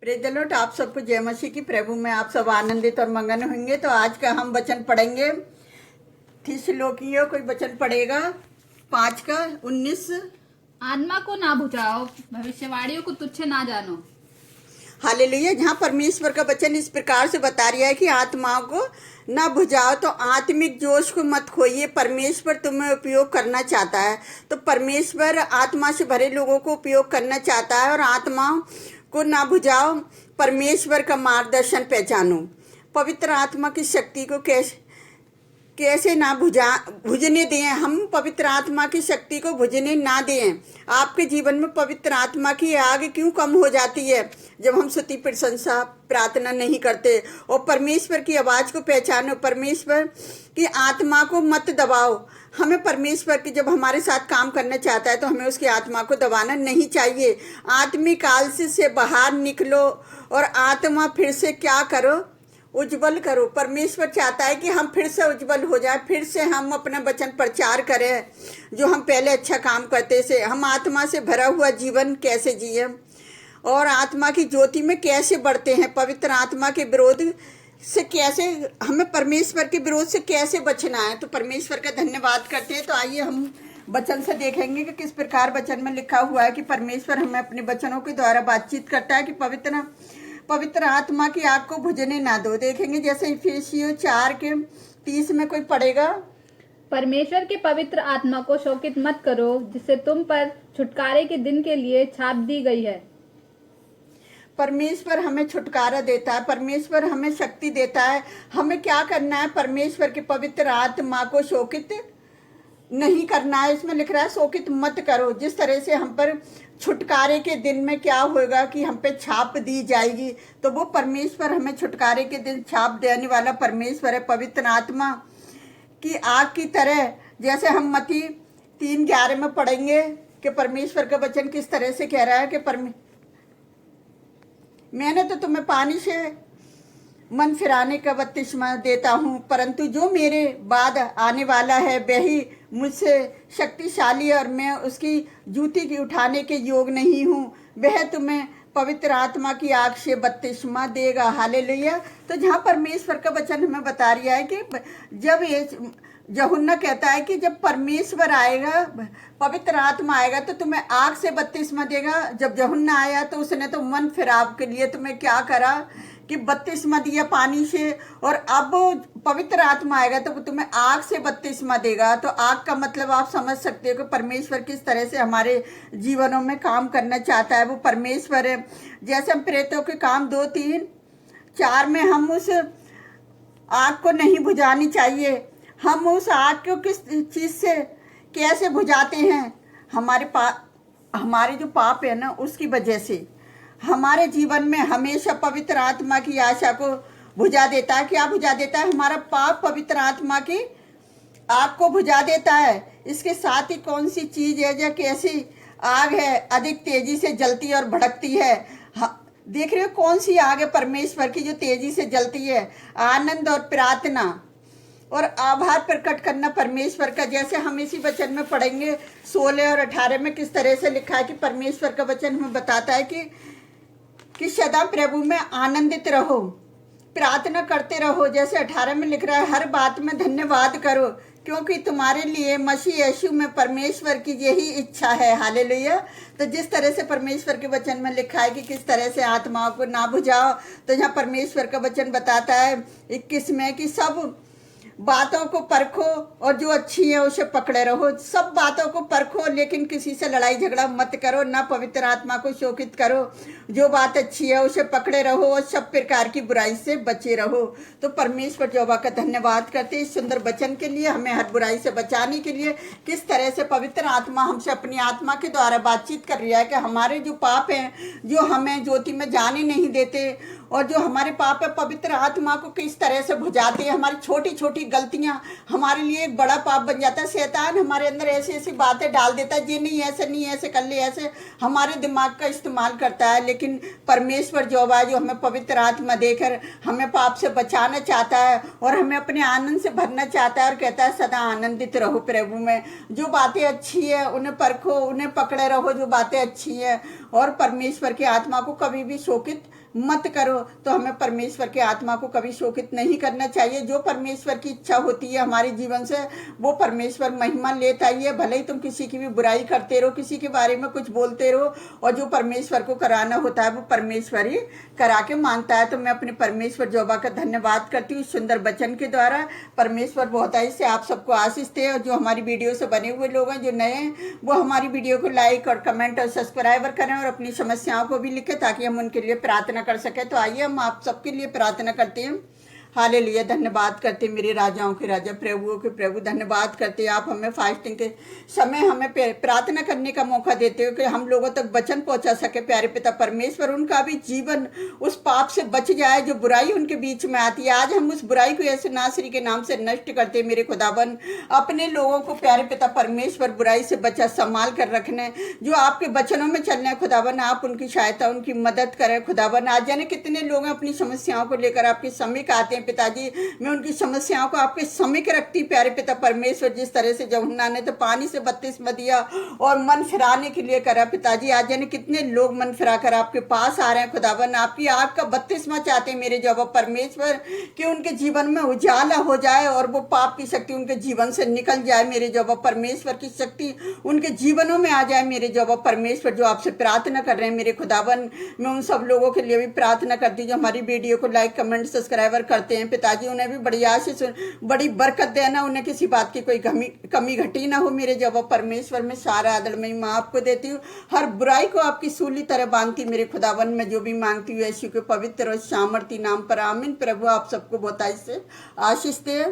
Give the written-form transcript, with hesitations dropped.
Praise the Lord. आप सबको जय मसीह की। प्रभु में आप सब आनंदित और मगन होंगे। तो आज का हम वचन पढ़ेंगे थिस्सलुनीकियों, कोई वचन पढ़ेगा 5 का 19। आत्मा को ना बुझाओ, भविष्यवाणियों को तुच्छ ना जानो। हालेलुया। जहाँ परमेश्वर का वचन इस प्रकार से बता रहा है कि आत्माओं को ना बुझाओ, तो आत्मिक जोश को मत खोइए। परमेश्वर तुम्हें उपयोग करना चाहता है। तो परमेश्वर आत्मा से भरे लोगों को उपयोग करना चाहता है। और आत्माओं को ना बुझाओ, परमेश्वर का मार्गदर्शन पहचानो। पवित्र आत्मा की शक्ति को कैसे ना बुझने दें। हम पवित्र आत्मा की शक्ति को बुझने ना दें। आपके जीवन में पवित्र आत्मा की आग क्यों कम हो जाती है जब हम स्तुति प्रशंसा प्रार्थना नहीं करते। और परमेश्वर की आवाज़ को पहचानो। परमेश्वर की आत्मा को मत दबाओ। हमें परमेश्वर की जब हमारे साथ काम करना चाहता है तो हमें उसकी आत्मा को दबाना नहीं चाहिए। आत्मिक आलस्य से बाहर निकलो और आत्मा फिर से क्या करो, उज्जवल करो। परमेश्वर चाहता है कि हम फिर से उज्जवल हो जाए, फिर से हम अपना वचन प्रचार करें जो हम पहले अच्छा काम करते से। हम आत्मा से भरा हुआ जीवन कैसे जिए और आत्मा की ज्योति में कैसे बढ़ते हैं। पवित्र आत्मा के विरोध से कैसे, हमें परमेश्वर के विरोध से कैसे बचना है। तो परमेश्वर का धन्यवाद करते हैं। तो आइए हम वचन से देखेंगे कि किस प्रकार वचन में लिखा हुआ है कि परमेश्वर हमें अपने वचनों के द्वारा बातचीत करता है कि पवित्र आत्मा की आग को बुझने ना दो। देखेंगे जैसे इफिसियों 4:30 में कोई पढ़ेगा। परमेश्वर के पवित्र आत्मा को शोकित मत करो, जिसे तुम पर छुटकारे के दिन के लिए छाप दी गई है। परमेश्वर हमें छुटकारा देता है, परमेश्वर हमें शक्ति देता है। हमें क्या करना है, परमेश्वर के पवित्र आत्मा को शोकित नहीं करना है। इसमें लिख रहा है शोकित मत करो। जिस तरह से हम पर छुटकारे के दिन में क्या होगा कि हम पे छाप दी जाएगी, तो वो परमेश्वर हमें छुटकारे के दिन छाप देने वाला परमेश्वर है। पवित्र आत्मा की आग की तरह, जैसे हम मत्ती 3:11 में पढ़ेंगे कि परमेश्वर का वचन किस तरह से कह रहा है कि मैंने तो तुम्हें पानी से मन फिराने का बपतिस्मा देता हूँ, परंतु जो मेरे बाद आने वाला है वह ही मुझसे शक्तिशाली और मैं उसकी जूती की उठाने के योग नहीं हूँ। वह तुम्हें पवित्र आत्मा की आग से बपतिस्मा देगा। हालेलुया। तो जहाँ परमेश्वर का वचन हमें बता रहा है कि जब ये यूहन्ना कहता है कि जब परमेश्वर आएगा, पवित्र आत्मा आएगा तो तुम्हें आग से बपतिस्मा देगा। जब यूहन्ना आया तो उसने तो मन फिराव के लिए तुम्हें क्या करा कि बपतिस्मा दिया पानी से, और अब पवित्र आत्मा आएगा तो तुम्हें आग से बपतिस्मा देगा। तो आग का मतलब आप समझ सकते हो कि परमेश्वर किस तरह से हमारे जीवनों में काम करना चाहता है। वो परमेश्वर है। जैसे हम प्रेतों के काम 2, 3, 4 में हम उस आग को नहीं बुझानी चाहिए। हम उस आग को किस चीज़ से कैसे बुझाते हैं, हमारे जो पाप है ना उसकी वजह से। हमारे जीवन में हमेशा पवित्र आत्मा की आशा को बुझा देता है। क्या बुझा देता है? हमारा पाप पवित्र आत्मा की आग को बुझा देता है। इसके साथ ही कौन सी चीज़ है जो कैसी आग है, अधिक तेजी से जलती और भड़कती है। देख रहे हो कौन सी आग है परमेश्वर की जो तेजी से जलती है? आनंद और प्रार्थना और आभार प्रकट करना परमेश्वर का। जैसे हम इसी वचन में पढ़ेंगे 16 और 18 में किस तरह से लिखा है कि परमेश्वर का वचन हमें बताता है कि सदा प्रभु में आनंदित रहो, प्रार्थना करते रहो। जैसे 18 में लिख रहा है हर बात में धन्यवाद करो, क्योंकि तुम्हारे लिए मसीह यीशु में परमेश्वर की यही इच्छा है। हालेलुया। तो जिस तरह से परमेश्वर के वचन में लिखा है कि किस तरह से आत्माओं को ना बुझाओ, तो यहाँ परमेश्वर का वचन बताता है 21 में कि सब बातों को परखो और जो अच्छी है उसे पकड़े रहो। सब बातों को परखो, लेकिन किसी से लड़ाई झगड़ा मत करो, ना पवित्र आत्मा को शोकित करो। जो बात अच्छी है उसे पकड़े रहो और सब प्रकार की बुराई से बचे रहो। तो परमेश्वर यहोवा का धन्यवाद करते इस सुंदर वचन के लिए, हमें हर बुराई से बचाने के लिए। किस तरह से पवित्र आत्मा हमसे अपनी आत्मा के द्वारा बातचीत कर रही है कि हमारे जो पाप हैं, जो हमें ज्योति में जाने नहीं देते, और जो हमारे पाप है पवित्र आत्मा को किस तरह से बुझाते हैं। हमारी छोटी छोटी गलतियां हमारे लिए एक बड़ा पाप बन जाता है। शैतान हमारे अंदर ऐसी ऐसी बातें डाल देता है, ये नहीं ऐसे नहीं ऐसे कर ले, ऐसे हमारे दिमाग का इस्तेमाल करता है। लेकिन परमेश्वर जो है जो हमें पवित्र आत्मा देकर हमें पाप से बचाना चाहता है और हमें अपने आनंद से भरना चाहता है और कहता है सदा आनंदित रहो प्रभु में। जो बातें अच्छी है उन्हें परखो, उन्हें पकड़े रहो जो बातें अच्छी है, और परमेश्वर की आत्मा को कभी भी शोकित मत करो। तो हमें परमेश्वर के आत्मा को कभी शोकित नहीं करना चाहिए। जो परमेश्वर की इच्छा होती है हमारे जीवन से वो परमेश्वर महिमा लेता ही है। भले ही तुम किसी की भी बुराई करते रहो, किसी के बारे में कुछ बोलते रहो, और जो परमेश्वर को कराना होता है वो परमेश्वर ही करा के मानता है। तो मैं अपने परमेश्वर जोबा का धन्यवाद करती हूँ सुंदर वचन के द्वारा। परमेश्वर बहुत ही से आप सबको आशीष दे, और जो हमारी वीडियो से बने हुए लोग हैं जो नए हैं वो हमारी वीडियो को लाइक और कमेंट और सब्सक्राइबर करें और अपनी समस्याओं को भी लिखें ताकि हम उनके लिए प्रार्थना कर सके। तो आइए हम आप सबके लिए प्रार्थना करते हैं। हालेलुया, धन्यवाद करते हैं मेरे राजाओं के राजा, प्रभुओं के प्रभु, धन्यवाद करते हैं आप हमें फास्टिंग के समय हमें प्रार्थना करने का मौका देते हो कि हम लोगों तक वचन पहुंचा सके। प्यारे पिता परमेश्वर, उनका भी जीवन उस पाप से बच जाए जो बुराई उनके बीच में आती है। आज हम उस बुराई को ऐसे नासरी के नाम से नष्ट करते मेरे खुदाबन। अपने लोगों को प्यारे पिता परमेश्वर बुराई से बचा संभाल कर रखने, जो आपके वचनों में चलने खुदाबन, आप उनकी सहायता उनकी मदद करें खुदाबन। आज जाने कितने लोग अपनी समस्याओं को लेकर आपके समीप आते हैं पिताजी, मैं उनकी समस्याओं को आपके समीप रखती प्यारे पिता परमेश्वर। जिस तरह से यूहन्ना ने तो पानी से बपतिस्मा दिया और मन फिराने के लिए करा पिताजी, आज जाने कितने लोग मन फिरा कर आपके पास आ रहे हैं खुदावन। आपकी आग का बपतिस्मा चाहते हैं मेरे जवाब परमेश्वर, कि उनके जीवन में उजाला हो जाए और वो पाप की शक्ति उनके जीवन से निकल जाए मेरे जवाब परमेश्वर की शक्ति उनके जीवनों में आ जाए मेरे जवाब परमेश्वर। जो आपसे प्रार्थना कर रहे हैं मेरे खुदावन, मैं उन सब लोगों के लिए भी प्रार्थना करती हूँ जो हमारी वीडियो को लाइक कमेंट सब्सक्राइबर करते हैं पिताजी। उन्हें भी बड़ी आशीष बड़ी बरकत देना, उन्हें किसी बात की कोई कमी घटी ना हो मेरे जवाब परमेश्वर। में सारा आदर मैं माँ आपको देती हूँ, हर बुराई को आपकी सूली तरह बांधती मेरे खुदावन। में जो भी मांगती हूँ यीशु के पवित्र और सामर्थी नाम पर आमीन। प्रभु आप सबको बहुत से आशीष दे।